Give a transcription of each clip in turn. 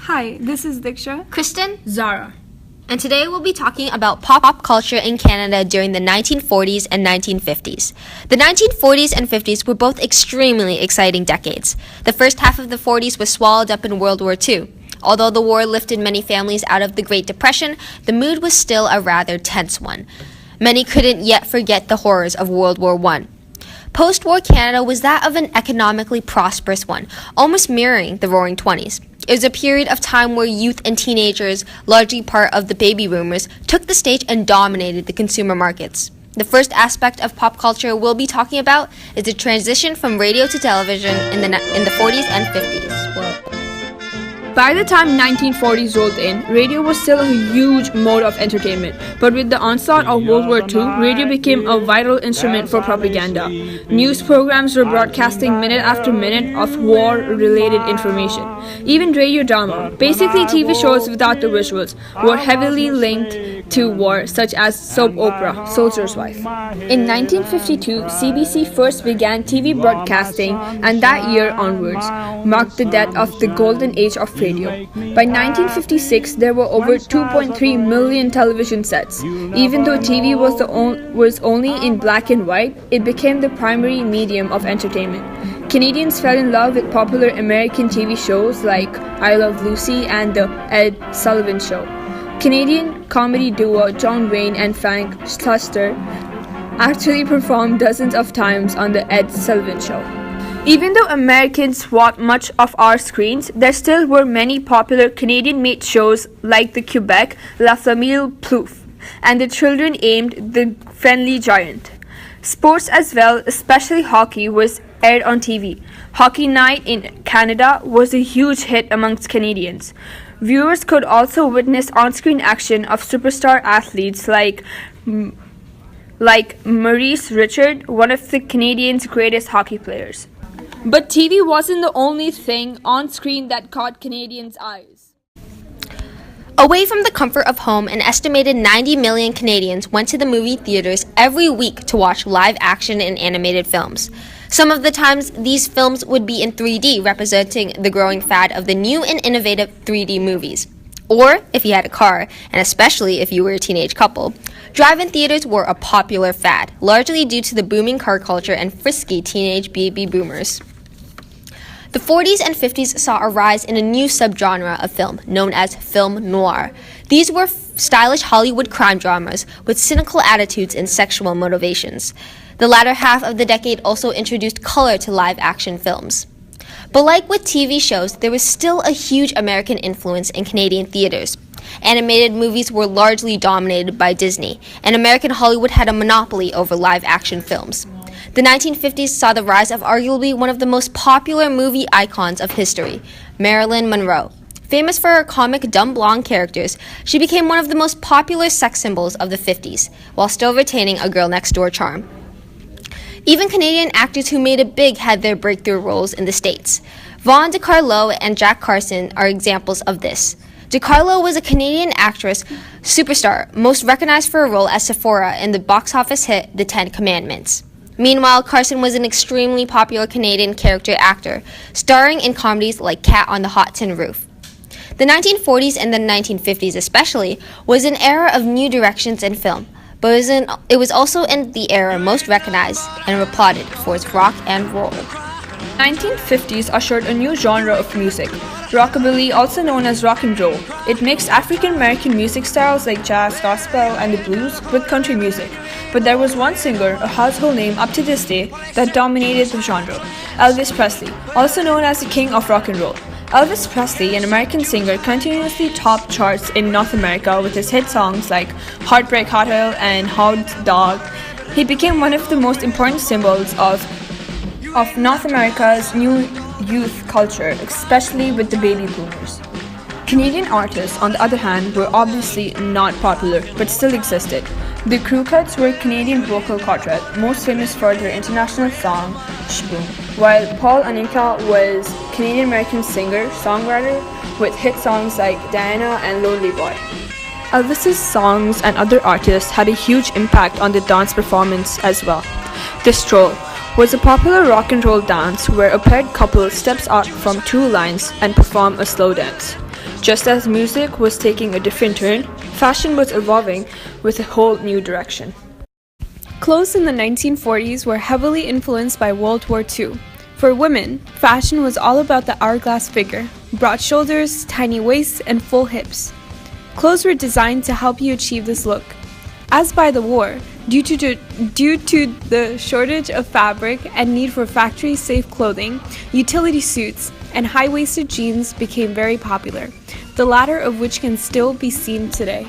Hi, this is Dikshya. Kristin, Zahra. and today we'll be talking about pop culture in Canada during the 1940s and 1950s. The 1940s and 50s were both extremely exciting decades. The first half of the 40s was swallowed up in World War II. Although the war lifted many families out of the Great Depression, the mood was still a rather tense one. Many couldn't yet forget the horrors of World War I. Post-war Canada was that of an economically prosperous one, almost mirroring the Roaring '20s. It was a period of time where youth and teenagers, largely part of the baby boomers, took the stage and dominated the consumer markets. The first aspect of pop culture we'll be talking about is the transition from radio to television in the 40s and 50s. By the time 1940s rolled in, radio was still a huge mode of entertainment, but with the onslaught of World War II, radio became a vital instrument for propaganda. News programs were broadcasting minute after minute of war-related information. Even radio drama, basically TV shows without the visuals, were heavily linked to war, such as soap opera, Soldier's Wife. In 1952, CBC first began TV broadcasting, and that year onwards marked the death of the golden age of radio. By 1956, there were over 2.3 million television sets. Even though TV was only in black and white, it became the primary medium of entertainment. Canadians fell in love with popular American TV shows like I Love Lucy and The Ed Sullivan Show. Canadian comedy duo John Wayne and Frank Sluster actually performed dozens of times on The Ed Sullivan Show. Even though Americans swamped much of our screens, there still were many popular Canadian-made shows like the Quebec La Famille Plouffe and the children-aimed The Friendly Giant. Sports as well, especially hockey, was aired on TV. Hockey Night in Canada was a huge hit amongst Canadians. Viewers could also witness on-screen action of superstar athletes like Maurice Richard, one of the Canadians' greatest hockey players. But TV wasn't the only thing on screen that caught Canadians' eyes. Away from the comfort of home, an estimated 90 million Canadians went to the movie theaters every week to watch live action and animated films. Some of the times, these films would be in 3D, representing the growing fad of the new and innovative 3D movies. Or, if you had a car, and especially if you were a teenage couple, drive-in theaters were a popular fad, largely due to the booming car culture and frisky teenage baby boomers. The 40s and 50s saw a rise in a new subgenre of film, known as film noir. These were stylish Hollywood crime dramas with cynical attitudes and sexual motivations. The latter half of the decade also introduced color to live-action films. But like with TV shows, there was still a huge American influence in Canadian theaters. Animated movies were largely dominated by Disney, and American Hollywood had a monopoly over live-action films. The 1950s saw the rise of arguably one of the most popular movie icons of history, Marilyn Monroe. Famous for her comic dumb blonde characters, she became one of the most popular sex symbols of the 50s, while still retaining a girl-next-door charm. Even Canadian actors who made it big had their breakthrough roles in the States. Vaughn DeCarlo and Jack Carson are examples of this. DeCarlo was a Canadian actress superstar, most recognized for her role as Sephora in the box office hit The Ten Commandments. Meanwhile, Carson was an extremely popular Canadian character actor, starring in comedies like Cat on the Hot Tin Roof. The 1940s and the 1950s especially was an era of new directions in film, but it was also in the era most recognized and applauded for its rock and roll. 1950s ushered a new genre of music, rockabilly, also known as rock and roll. It mixed African American music styles like jazz, gospel, and the blues with country music. But there was one singer, a household name up to this day, that dominated the genre, Elvis Presley, also known as the king of rock and roll. Elvis Presley, an American singer, continuously topped charts in North America with his hit songs like Heartbreak Hotel and Hot Dog. He became one of the most important symbols of North America's new youth culture, especially with the baby boomers. Canadian artists, on the other hand, were obviously not popular, but still existed. The Crew Cuts were Canadian vocal quartet, most famous for their international song, Shaboom, while Paul Anka was Canadian-American singer, songwriter, with hit songs like Diana and Lonely Boy. Elvis's songs and other artists had a huge impact on the dance performance as well. The Stroll, was a popular rock and roll dance where a paired couple steps out from two lines and perform a slow dance. Just as music was taking a different turn, fashion was evolving with a whole new direction. Clothes in the 1940s were heavily influenced by World War II. For women, fashion was all about the hourglass figure, broad shoulders, tiny waists, and full hips. Clothes were designed to help you achieve this look. As by the war, due to the shortage of fabric and need for factory-safe clothing, utility suits and high-waisted jeans became very popular, the latter of which can still be seen today.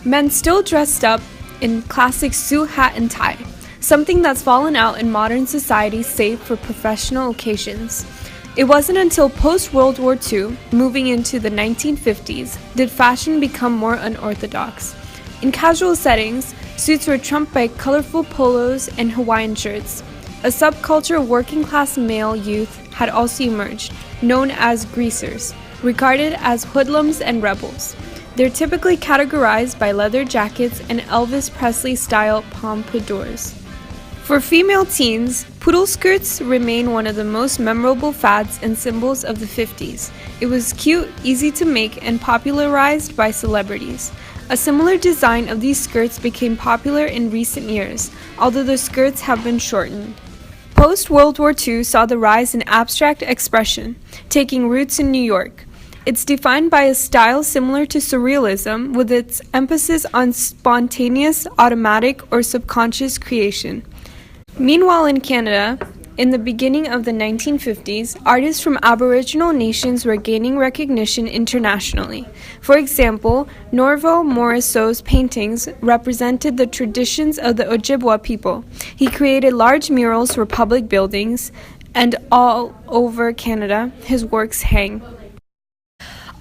Men still dressed up in classic suit, hat, and tie, something that's fallen out in modern society save for professional occasions. It wasn't until post-World War II, moving into the 1950s, did fashion become more unorthodox. In casual settings, suits were trumped by colorful polos and Hawaiian shirts. A subculture of working-class male youth had also emerged, known as greasers, regarded as hoodlums and rebels. They're typically categorized by leather jackets and Elvis Presley-style pompadours. For female teens, poodle skirts remain one of the most memorable fads and symbols of the 50s. It was cute, easy to make, and popularized by celebrities. A similar design of these skirts became popular in recent years, although the skirts have been shortened. Post-World War II saw the rise in abstract expression, taking roots in New York. It's defined by a style similar to surrealism, with its emphasis on spontaneous, automatic, or subconscious creation. Meanwhile, in Canada, in the beginning of the 1950s, artists from Aboriginal nations were gaining recognition internationally. For example, Norval Morrisseau's paintings represented the traditions of the Ojibwa people. He created large murals for public buildings, and all over Canada, his works hang.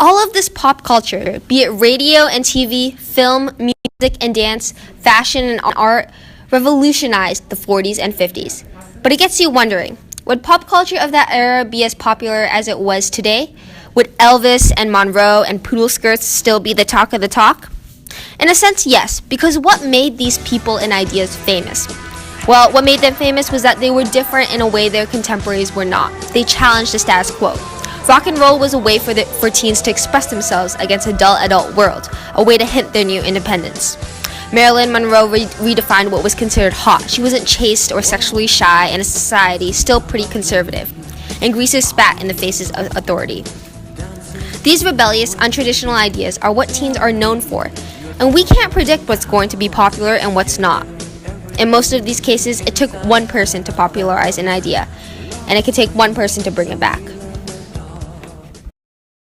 All of this pop culture, be it radio and TV, film, music and dance, fashion and art, revolutionized the 40s and 50s. But it gets you wondering, would pop culture of that era be as popular as it was today? Would Elvis and Monroe and poodle skirts still be the talk of the talk? In a sense, yes, because what made these people and ideas famous? Well, what made them famous was that they were different in a way their contemporaries were not. They challenged the status quo. Rock and roll was a way for teens to express themselves against a dull adult world, a way to hint their new independence. Marilyn Monroe redefined what was considered hot. She wasn't chaste or sexually shy in a society still pretty conservative, and greasers spat in the faces of authority. These rebellious, untraditional ideas are what teens are known for, and we can't predict what's going to be popular and what's not. In most of these cases, it took one person to popularize an idea, and it could take one person to bring it back.